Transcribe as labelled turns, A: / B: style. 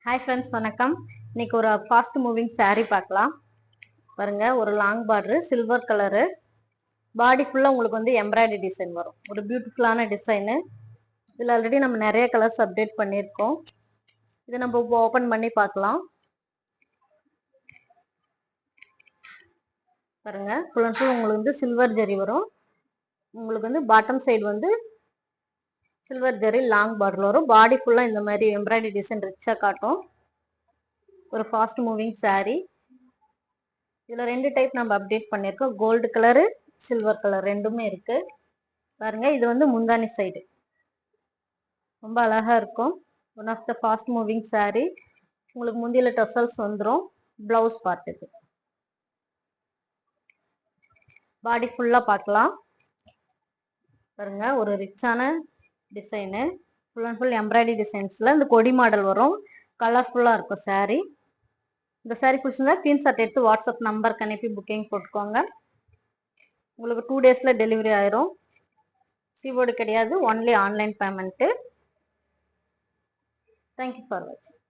A: Hi friends, வணக்கம். இன்னைக்கு ஒரு ஃபாஸ்ட் மூவிங் saree பார்க்கலாம். பாருங்க, ஒரு லாங் பார்டர் சில்வர் கலரு, பாடி ஃபுல்லா உங்களுக்கு வந்து எம்ப்ராய்டரி டிசைன் வரும். ஒரு பியூட்டிஃபுல்லான டிசைனு. இதுல ஆல்ரெடி நம்ம நிறைய கலர்ஸ் அப்டேட் பண்ணியிருக்கோம். இதை நம்ம ஓபன் பண்ணி பார்க்கலாம். பாருங்க, ஃபுல் அண்ட் ஃபுல் உங்களுக்கு வந்து சில்வர் ஜெரி வரும். உங்களுக்கு வந்து பாட்டம் சைடு வந்து சில்வர் ஜெரி லாங் பார்டர் வரும். பாடி ஃபுல்லா இந்த மாதிரி எம்ப்ராய்டரி டிசைன் ரிச்சா காட்டும். ஒரு ஃபாஸ்ட் மூவிங் saree. இதுல ரெண்டு டைப் நம்ம அப்டேட் பண்ணிருக்கோம். கோல்டு கலரு, சில்வர் கலர் ரெண்டுமே இருக்கு. பாருங்க, இது வந்து முந்தானி சைடு ரொம்ப அழகா இருக்கும். One of the fast moving saree. உங்களுக்கு முந்தியில டசல்ஸ் வந்துடும். பிளவுஸ் பார்ட்டுக்கு பாடி ஃபுல்லா பார்க்கலாம். பாருங்க, ஒரு ரிச்சான design, full and full embroidery டிசைன்ஸ்ல இந்த கொடி மாடல் வரும். கலர்ஃபுல்லா இருக்கும் saree. இந்த saree பிடிச்சிருந்தா ஸ்கிரீன்ஷாட் எடுத்து வாட்ஸ்அப் நம்பருக்கு அனுப்பி புக்கிங் போட்டுக்கோங்க. உங்களுக்கு 2 daysல டெலிவரி ஆயிரும். சிஓடி கிடையாது, only online payment. Thank you for வாட்சிங்.